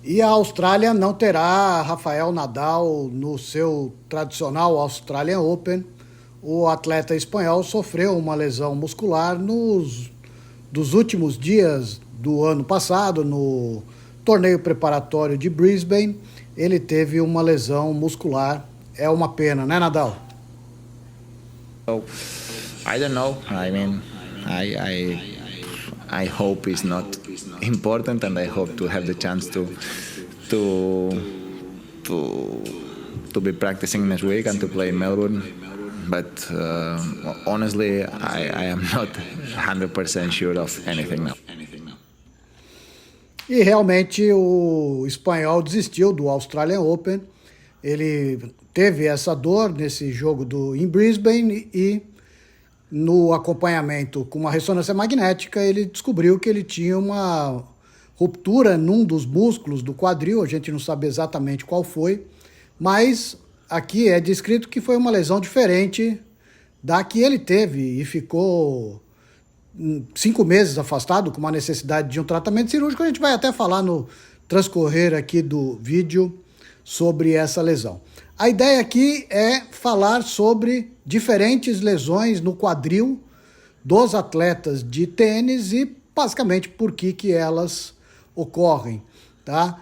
E a Austrália não terá Rafael Nadal no seu tradicional Australian Open. O atleta espanhol sofreu uma lesão muscular dos últimos dias do ano passado, no torneio preparatório de Brisbane. Ele teve uma lesão muscular. É uma pena, né, Nadal? So, I don't know. I mean, I hope it's not important, and I hope to have the chance to be practicing next week and to play in Melbourne. But honestly, I am not 100% sure of anything now. E realmente o espanhol desistiu do Australian Open. Ele teve essa dor nesse jogo em Brisbane e no acompanhamento com uma ressonância magnética ele descobriu que ele tinha uma ruptura num dos músculos do quadril. A gente não sabe exatamente qual foi, mas aqui é descrito que foi uma lesão diferente da que ele teve e ficou 5 meses afastado com uma necessidade de um tratamento cirúrgico. A gente vai até falar no transcorrer aqui do vídeo sobre essa lesão. A ideia aqui é falar sobre diferentes lesões no quadril dos atletas de tênis e basicamente por que elas ocorrem, tá?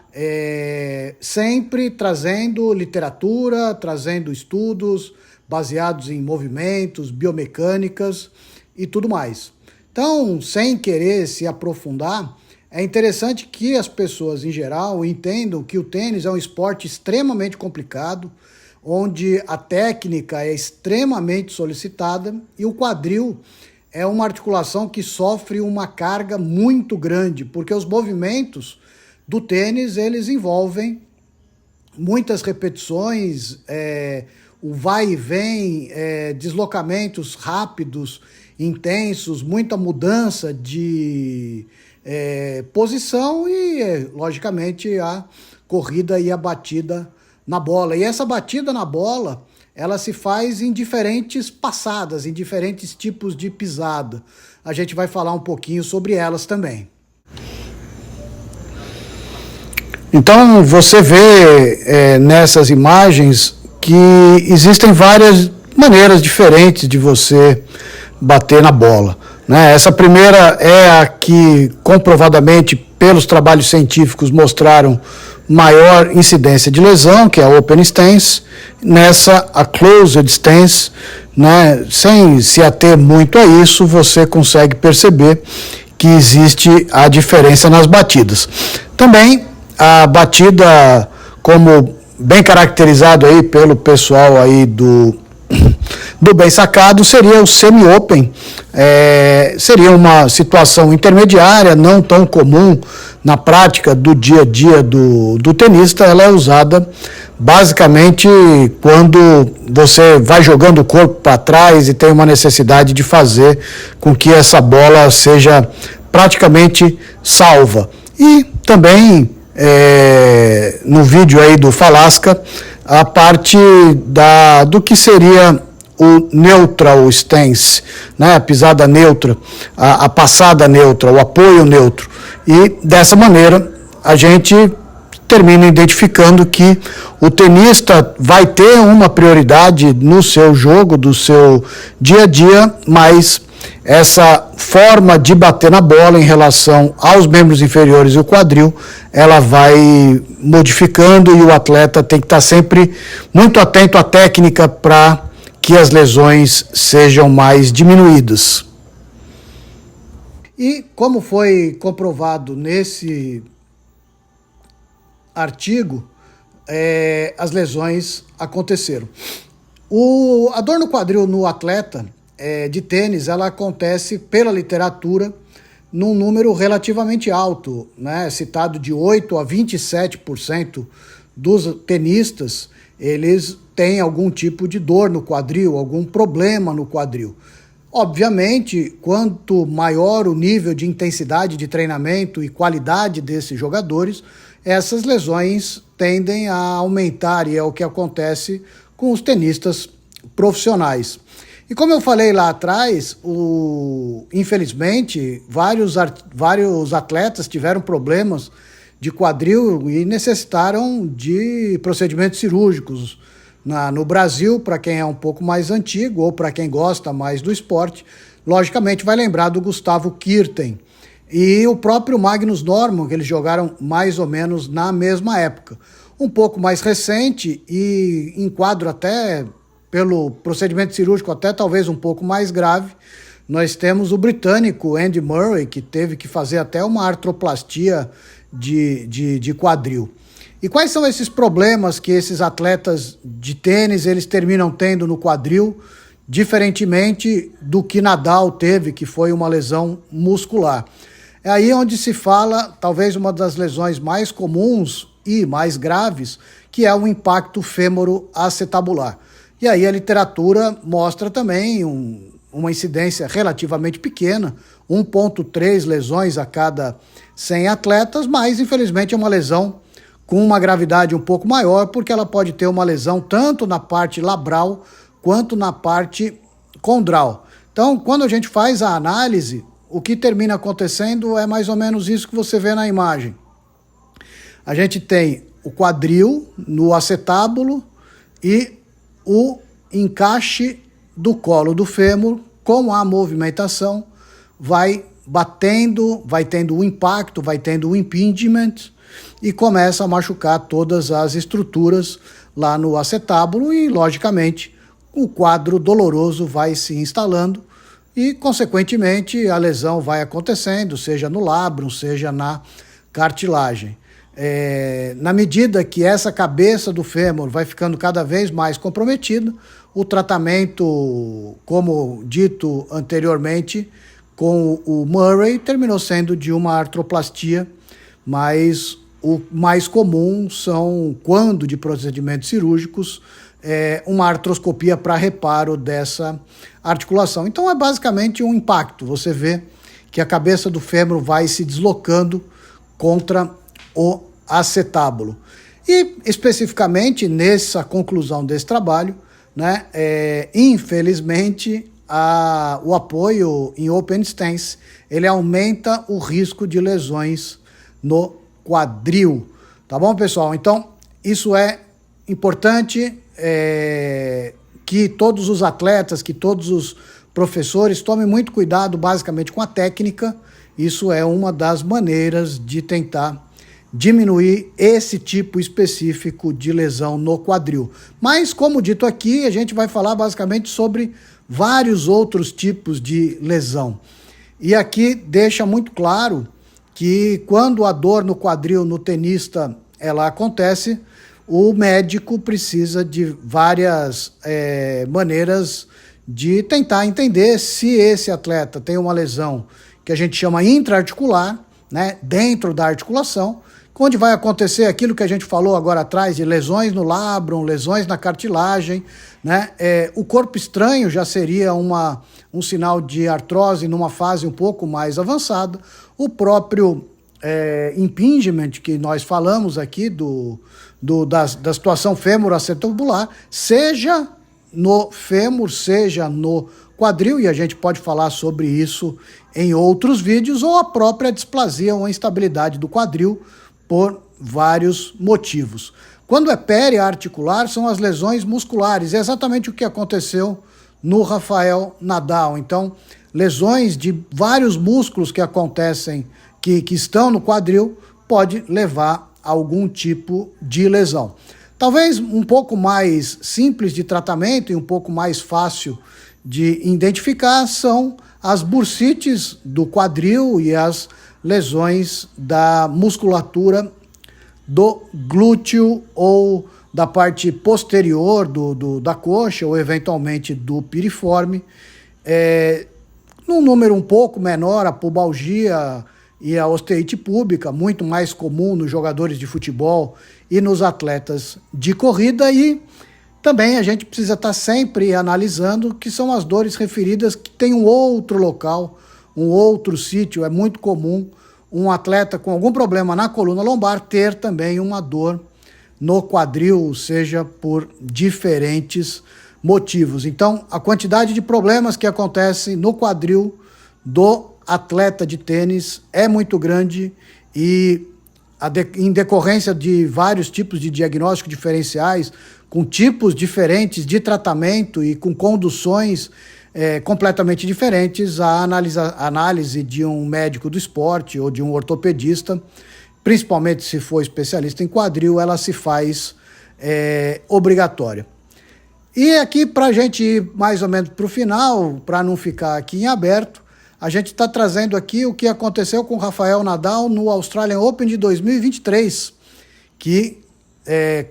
Sempre trazendo literatura, trazendo estudos baseados em movimentos, biomecânicas e tudo mais. Então, sem querer se aprofundar, é interessante que as pessoas em geral entendam que o tênis é um esporte extremamente complicado, onde a técnica é extremamente solicitada e o quadril é uma articulação que sofre uma carga muito grande, porque os movimentos do tênis eles envolvem muitas repetições, o vai e vem, deslocamentos rápidos, intensos, muita mudança de posição e, logicamente, a corrida e a batida na bola. E essa batida na bola, ela se faz em diferentes passadas, em diferentes tipos de pisada. A gente vai falar um pouquinho sobre elas também. Então, você vê nessas imagens que existem várias maneiras diferentes de você bater na bola, né? Essa primeira é a que comprovadamente pelos trabalhos científicos mostraram maior incidência de lesão, que é a open stance. Nessa, a closed stance, né? Sem se ater muito a isso, você consegue perceber que existe a diferença nas batidas. Também a batida, como bem caracterizado aí pelo pessoal aí do bem sacado, seria o semi-open. Seria uma situação intermediária, não tão comum na prática do dia a dia do tenista. Ela é usada basicamente quando você vai jogando o corpo para trás e tem uma necessidade de fazer com que essa bola seja praticamente salva. E também no vídeo aí do Falasca, a parte do que seria o neutral stance, né? A pisada neutra, a passada neutra, o apoio neutro. E dessa maneira a gente termina identificando que o tenista vai ter uma prioridade no seu jogo, do seu dia a dia, mas essa forma de bater na bola em relação aos membros inferiores e o quadril, ela vai modificando e o atleta tem que estar sempre muito atento à técnica para que as lesões sejam mais diminuídas. E como foi comprovado nesse artigo, as lesões aconteceram. A dor no quadril no atleta de tênis, ela acontece pela literatura num número relativamente alto, né? Citado de 8 a 27% dos tenistas, eles têm algum tipo de dor no quadril, algum problema no quadril. Obviamente, quanto maior o nível de intensidade de treinamento e qualidade desses jogadores, essas lesões tendem a aumentar, e é o que acontece com os tenistas profissionais. E como eu falei lá atrás, infelizmente, vários atletas tiveram problemas de quadril e necessitaram de procedimentos cirúrgicos. No Brasil, para quem é um pouco mais antigo ou para quem gosta mais do esporte, logicamente vai lembrar do Gustavo Kuerten e o próprio Magnus Norman, que eles jogaram mais ou menos na mesma época. Um pouco mais recente e em quadro até pelo procedimento cirúrgico até talvez um pouco mais grave, nós temos o britânico Andy Murray, que teve que fazer até uma artroplastia de quadril. E quais são esses problemas que esses atletas de tênis eles terminam tendo no quadril, diferentemente do que Nadal teve, que foi uma lesão muscular? É aí onde se fala, talvez, uma das lesões mais comuns e mais graves, que é o impacto fêmoro-acetabular. E aí a literatura mostra também uma incidência relativamente pequena, 1,3 lesões a cada 100 atletas, mas infelizmente é uma lesão com uma gravidade um pouco maior, porque ela pode ter uma lesão tanto na parte labral quanto na parte condral. Então, quando a gente faz a análise, o que termina acontecendo é mais ou menos isso que você vê na imagem. A gente tem o quadril no acetábulo e o encaixe do colo do fêmur com a movimentação vai batendo, vai tendo o impacto, vai tendo o impingement e começa a machucar todas as estruturas lá no acetábulo e, logicamente, o quadro doloroso vai se instalando e, consequentemente, a lesão vai acontecendo, seja no labrum, seja na cartilagem. Na medida que essa cabeça do fêmur vai ficando cada vez mais comprometida, o tratamento, como dito anteriormente, com o Murray terminou sendo de uma artroplastia, mas o mais comum são, quando de procedimentos cirúrgicos, uma artroscopia para reparo dessa articulação. Então é basicamente um impacto. Você vê que a cabeça do fêmur vai se deslocando contra o acetábulo. E especificamente nessa conclusão desse trabalho, né, infelizmente o apoio em open stance ele aumenta o risco de lesões no quadril. Tá bom, pessoal? Então, isso é importante que todos os atletas, que todos os professores tomem muito cuidado, basicamente, com a técnica. Isso é uma das maneiras de tentar diminuir esse tipo específico de lesão no quadril. Mas, como dito aqui, a gente vai falar basicamente sobre vários outros tipos de lesão. E aqui deixa muito claro que quando a dor no quadril no tenista ela acontece, o médico precisa de várias maneiras de tentar entender se esse atleta tem uma lesão que a gente chama intraarticular, né, dentro da articulação, onde vai acontecer aquilo que a gente falou agora atrás, de lesões no labrum, lesões na cartilagem, né? O corpo estranho já seria um sinal de artrose numa fase um pouco mais avançada. O próprio impingement, que nós falamos aqui da situação fêmuro-acetabular, seja no fêmur, seja no quadril, e a gente pode falar sobre isso em outros vídeos, ou a própria displasia ou instabilidade do quadril, por vários motivos. Quando é periarticular, são as lesões musculares, é exatamente o que aconteceu no Rafael Nadal. Então, lesões de vários músculos que acontecem, que estão no quadril, pode levar a algum tipo de lesão. Talvez um pouco mais simples de tratamento e um pouco mais fácil de identificar são as bursites do quadril e as lesões da musculatura do glúteo ou da parte posterior da coxa ou eventualmente do piriforme. Num número um pouco menor, a pubalgia e a osteite púbica, muito mais comum nos jogadores de futebol e nos atletas de corrida. E também a gente precisa estar sempre analisando que são as dores referidas que tem um outro local, um outro sítio. É muito comum um atleta com algum problema na coluna lombar ter também uma dor no quadril, seja por diferentes motivos. Então, a quantidade de problemas que acontecem no quadril do atleta de tênis é muito grande e em decorrência de vários tipos de diagnóstico diferenciais, com tipos diferentes de tratamento e com conduções completamente diferentes, a análise de um médico do esporte ou de um ortopedista, principalmente se for especialista em quadril, ela se faz obrigatória. E aqui, para a gente ir mais ou menos para o final, para não ficar aqui em aberto, a gente está trazendo aqui o que aconteceu com o Rafael Nadal no Australian Open de 2023, que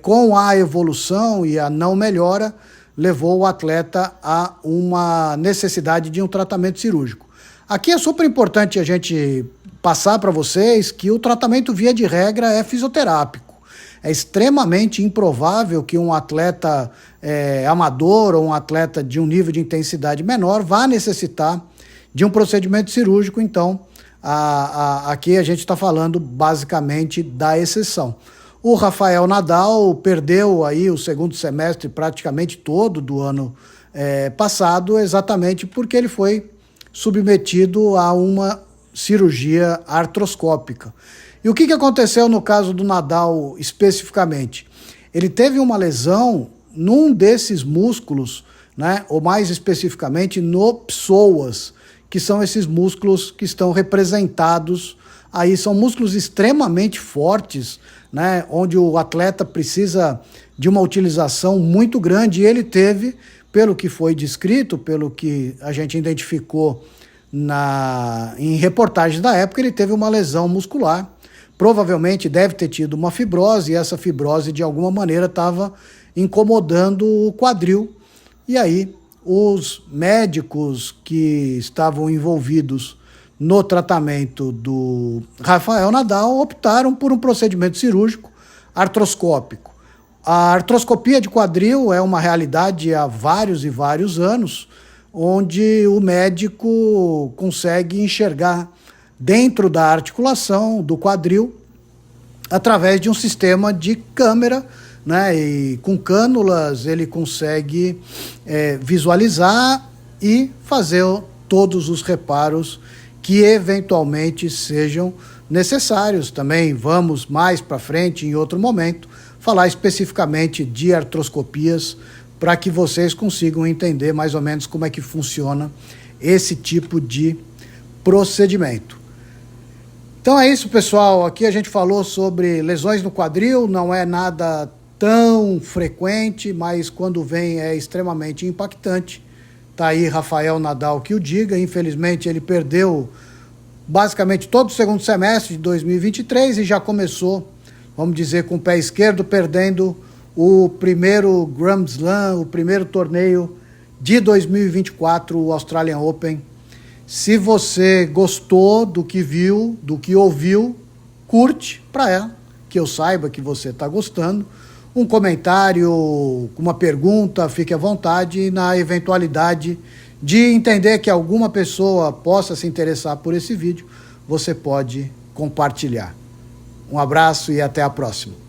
com a evolução e a não melhora, levou o atleta a uma necessidade de um tratamento cirúrgico. Aqui é super importante a gente passar para vocês que o tratamento, via de regra, é fisioterápico. É extremamente improvável que um atleta amador ou um atleta de um nível de intensidade menor vá necessitar de um procedimento cirúrgico. Então, aqui a gente está falando basicamente da exceção. O Rafael Nadal perdeu aí o segundo semestre praticamente todo do ano passado, exatamente porque ele foi submetido a uma cirurgia artroscópica. E o que aconteceu no caso do Nadal especificamente? Ele teve uma lesão num desses músculos, né, ou mais especificamente no psoas, que são esses músculos que estão representados aí, são músculos extremamente fortes, né, onde o atleta precisa de uma utilização muito grande, e ele teve, pelo que foi descrito, pelo que a gente identificou em reportagens da época, ele teve uma lesão muscular, provavelmente deve ter tido uma fibrose, e essa fibrose de alguma maneira estava incomodando o quadril, e aí os médicos que estavam envolvidos no tratamento do Rafael Nadal optaram por um procedimento cirúrgico artroscópico. A artroscopia de quadril é uma realidade há vários e vários anos, onde o médico consegue enxergar dentro da articulação do quadril através de um sistema de câmera, né? E com cânulas ele consegue visualizar e fazer todos os reparos que eventualmente sejam necessários. Também vamos mais para frente, em outro momento, falar especificamente de artroscopias para que vocês consigam entender mais ou menos como é que funciona esse tipo de procedimento. Então é isso, pessoal. Aqui a gente falou sobre lesões no quadril, não é nada tão frequente, mas quando vem é extremamente impactante. Tá aí Rafael Nadal que o diga. Infelizmente ele perdeu basicamente todo o segundo semestre de 2023 e já começou, vamos dizer, com o pé esquerdo, perdendo o primeiro Grand Slam, o primeiro torneio de 2024, o Australian Open. Se você gostou do que viu, do que ouviu, curte para ela, que eu saiba que você está gostando. Um comentário, uma pergunta, fique à vontade. Na eventualidade de entender que alguma pessoa possa se interessar por esse vídeo, você pode compartilhar. Um abraço e até a próxima.